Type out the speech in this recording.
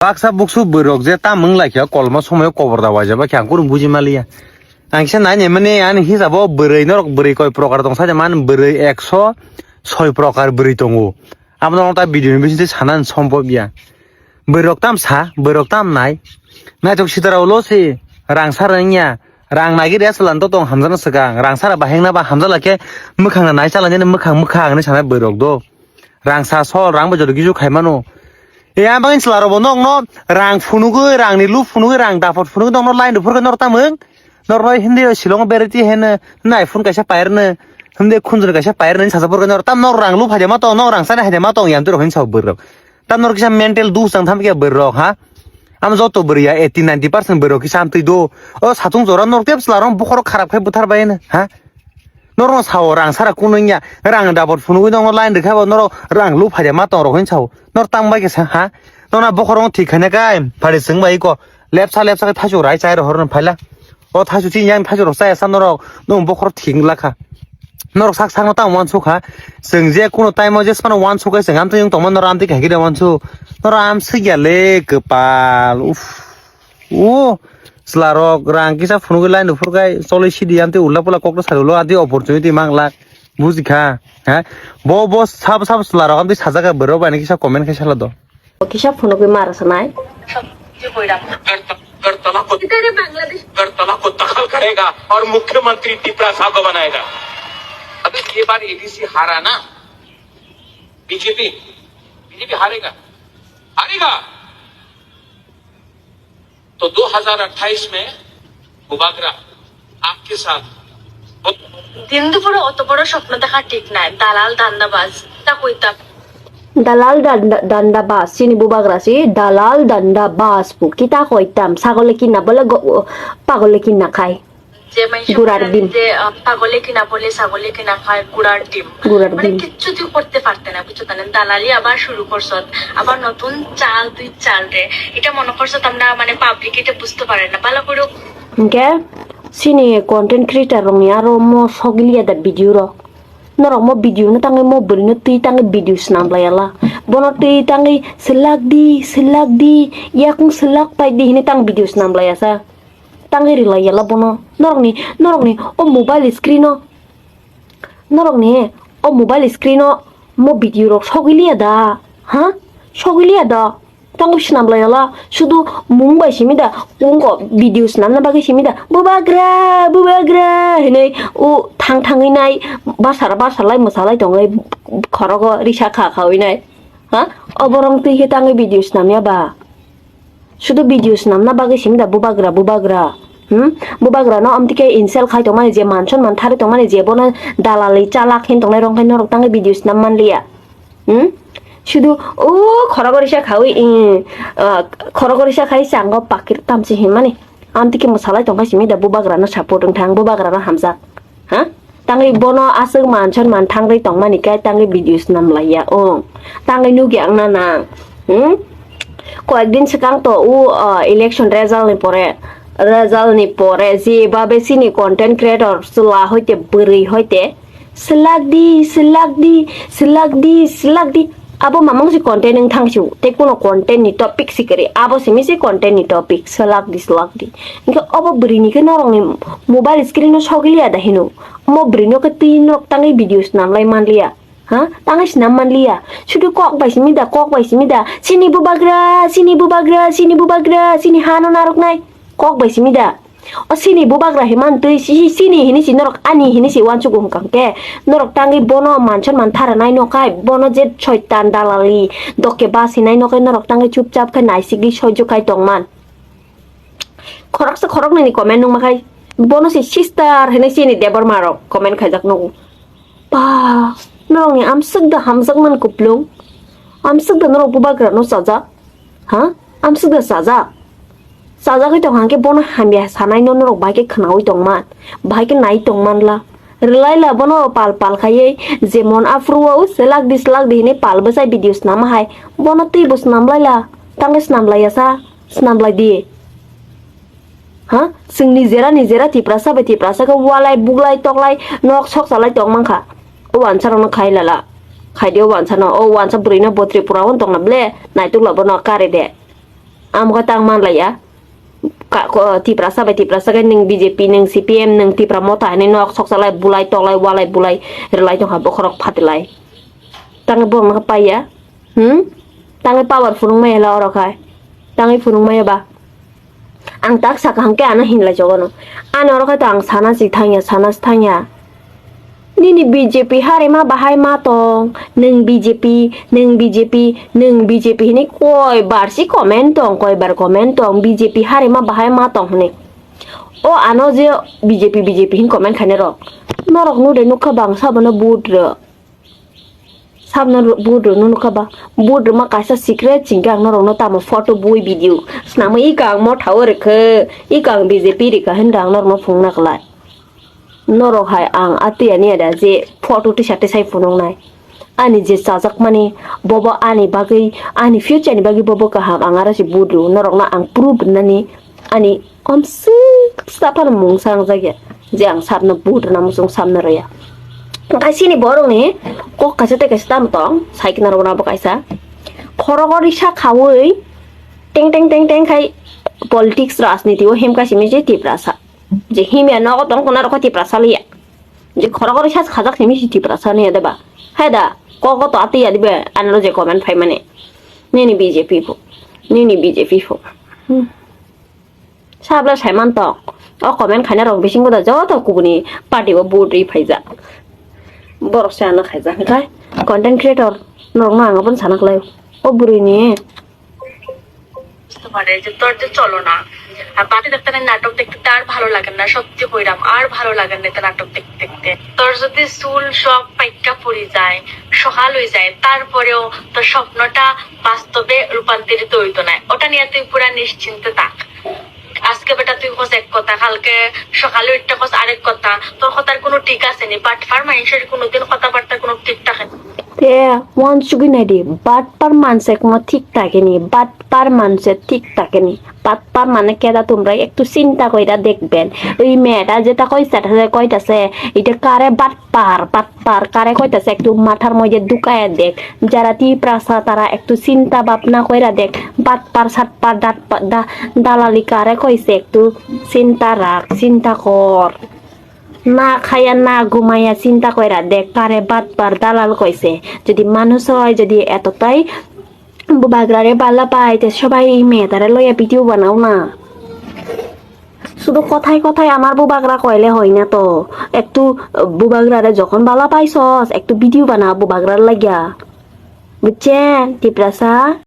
Baksa buksu berok je ta mung like kolma somoy kobor da waja ba kyang kurung buji malia angsa nanya mane an hisabo berei norok berei koi prokar tong saja man berei 106 prokar berei tongo amno ta video ni bisite sanan সম্ভব ya berok tam nai tok sitara ulo se rang saranya rang nagi de salan to tong hamzana segang rang sara bahengna ba hamzala ke mukhang na nai salanya mukhang ni sana berok do rang sa sol rang ba jodo giju khaimano ya bangin selaro bonong no rang funugu rang ni lu funugu rang dapot funugu dong no lain du furga nor tameng nor roi hindi silong bereti hen nai fun kaisa pairne hindi khunjur kaisa pairne sasa furga nor tam nor rang lu phaja ma tong nor rang sana haja ma tong yam tu rohin sab berok tam nor kisa mental du sang tham ke berok ha am joto beria 80-90% berok kisa am tui do o satung jora nor tep selaro bukhoro kharap khai buthar bain ha nor sao rang sara kunungya rang dapot funugu dong lain de khabo nor rang lu phaja ma tong rohin sao nor tang ba ke sa ha nona bokhorong thikhane kai phari sing bai ko lepsa ka thasu rai chai ro horn phaila o thasu chi yang thasu ro sai san nor no bokhor thing lakha nor sak sang ta wan su kha sing je kuno time je san wan su ka sing am to yung tong nor am ti ka gi wan su nor am sigya le kepal o slarok rang kisa funugu lain fur kai soli sidi am te ulla pula kokro salulo adi opportunity manglak buzikha ha bo sab slarok am ti sajaga bero ba ni kisa comment khaisala do किसा phone पे मारा सुनाए अगरतला को दखल करेगा और मुख्यमंत्री त्रिपुरा साहब को बनाएगा। अभी ये बार एडीसी हारा ना बीजेपी हारेगा तो 2028 में बुबागरा आपके साथ दिन दुपुरे অত বড় স্বপ্ন দেখা ঠিক নাই দালাল দান্দাবাজ তা কইতা dalal danda bas sini bubagrasi dalal danda bas bu kita koitam sagole kina bole pagole kina khai যে মাইসে গুড়ার ডিম যে পাগলে কিনা বলে ছাগলে কিনা খায় গুড়ার ডিম মানে কিচ্ছু তুই করতে পারতে না বুঝছো তাহলে দালালি আবার শুরু করছ আবার নতুন চাল তুই চাল রে এটা মনে করছ আমরা মানে পাবলিক এটা বুঝতে পারে না ভালো করে কে sini content creator rong ya ro mo sogilia da video ro norong mo video na tangi mo beri na ti tangi video snam layala bono ti tangi selak di ya kung selak pai di hini tang video snam layasa tangi rilayala bono norong ni o mobile screen o norong ni o mobile screen o mo video ro sogilia da ha sogilia da tangi snam layala sudu mumbai simida ungo video snam na bagi simida bubagra hini o tangi nai basar masalai tongai khorogo risha khawi nai ha oborong ti hitangi video snamya ba sudu video snam na bagi simida bubagra bubagra no amtike insel khai to mane je manchon man thari to mane je bona dalali chalak hin tongai rong khai norok tangi video snam man liya শুধু ও খরগরিসা খাই চাঙ্গ পাকির তামসি হিন মানে আমতিকে মশালাই তংখাই Simi da bubagrana sapotong thang bubagrana hamza ha tangi bono aseng manchon man thangri tongmani kai tangi videos nam laya tangi nugi angna na কয়েকদিন সেকাং তো election result নি পরে যে ভাবে সিনি কন্টেন্ট ক্রিয়েটর সুলা হইতে বরি হইতে selak di abo mamang si content ng thangsiu te kuno content ni topic sikari abo simi si content ni topic selak di inga abo brini ke norong ni mobile screen no sogili ada hinu mo brino ke tin rok tangi videos nam lai manlia ha tangi sinam manlia sudu kok bai simi da sini bubagra sini hano narok nai kok bai simi da o sini bubagra himan tu sini hini si norok ani hini si wanchu gum kangke norok tangi bono manchon man thara nai no kai bono je choitan dalali doke basi nai no kai norok tangi chupchap kai nai sigi sojo kai tongman khorok ni comment nung makai bono si sister hini sini debor marok comment khai jak no pa norong ni am sugda hamjak man kuplung am sugda norok bubagra no saja ha am sugda saja kai tong hangke bono hambia sanai no norok bai ke khnawi tongman bai ke nai tongman la relaila bono pal khai jemon afruo selak di ni pal basai videos nam hai bono ti bus nam laila tangi snam laya sa snam lai di ha sing nizera ti prasa ka walai buglai toklai nok sok salai tong mangkha wan sarong khai lala khai dio wan sana wan sa brina bo Tripura on tong na ble nai tuk la bono kare de amko tang man la ya ka ko Tripura bai Tripura ga ning BJP ning CPM ning Tripura mota ni nok sok salai bulai tolai walai bulai relai jong ha bokrok phatilai tang bong na pa ya tang power funung mai la oro khai tang funung mai ba ang tak sak hangke ana hin la jogono ana oro khai tang sana si thanya nini BJP hari ma bahai ma tong neng BJP ni koi bar si comment tong koi bar comment tong BJP hari ma bahai ma tong ni o ano je BJP hin comment khane ro norok nu de nukha bang sabana budra sabna budra nu nukha ba budra ma kaisa secret cinggang norok no tamo photo bui video snama I kang mo thawar khe I kang BJP ri ka hendang nor mo phungna klai norok hai ang ati ani ada je photo ti sate sai funong nai ani je sajak mani bobo ani bagai ani future ni bagi bobo ka ham angara si budru norok na ang proof nani ani omsu stapan mung sang jage je ang sabna budru na musung samna raya kai sini borong ni kok kasate kastam tong sai kina rona ba kaisa khorogori sha khawoi teng khai politics rajniti o hem ka simi je Tripura sa je himya no tong kona rokho Tripura salia je khorogori sha khajak simi Tripura sa ni deba haida ko to ati ya dibe anlo je comment phai mane nini BJP fo sabla saiman to o comment khana rong bising ko da jo to kubuni party o budri phaija borok sana khaija khai content creator norong na ngapon sanak lai o buri ni পারে যে তোর যে চলো না আর বাকি দেখতে নাটক দেখতে আর ভালো লাগে না সত্যি কইরাম আর ভালো লাগে না নাটক দেখতে দেখতে তোর যদি চুল সব পাইকা পড়ে যায় সকাল হয়ে যায় তারপরেও তোর স্বপ্নটা বাস্তবে রূপান্তরিত হইতো না ওটা নিয়ে তুই পুরা নিশ্চিন্তে থাক আজকে বেটা তুই কস এক কথা কালকে সকালে উঠতে কস আরেক কথা তোর কথার কোনো ঠিক আছে নি বাট ফার মানুষের কোনোদিন কথাবার্তার কোনো ঠিক থাকে না te wan sugi na di bat par manse কোনো ঠিক থাকেনি bat par manse ঠিক থাকেনি bat par মানে কেদা তোমরা একটু চিন্তা কইরা দেখবেন ওই মেয়েটা যেটা কইতাছে এটা কারে bat par কারে কইতাছে একটু মাথার মধ্যে ঢুকায়া দেখ যারা Tripura তারা একটু চিন্তা ভাবনা কইরা দেখ bat par sat par দালালি কারে কইছে একটু চিন্তা কর না খায়া না ঘুমাইয়া চিন্তা কইরা দেখ কারে বাদ পার দালাল কইছে যদি মানুষ হয় যদি এতটাই বুবাগরারে বালা পায় তে সবাই মেয়েটারে লইয়া ভিডিও বানাও না শুধু কথায় আমার বুবাগরা কইলে হয় না তো একটু বুবাগরারে যখন বালা পাইছস একটু ভিডিও বানা বুবাগরার লাগিয়া বুঝছেন Tripura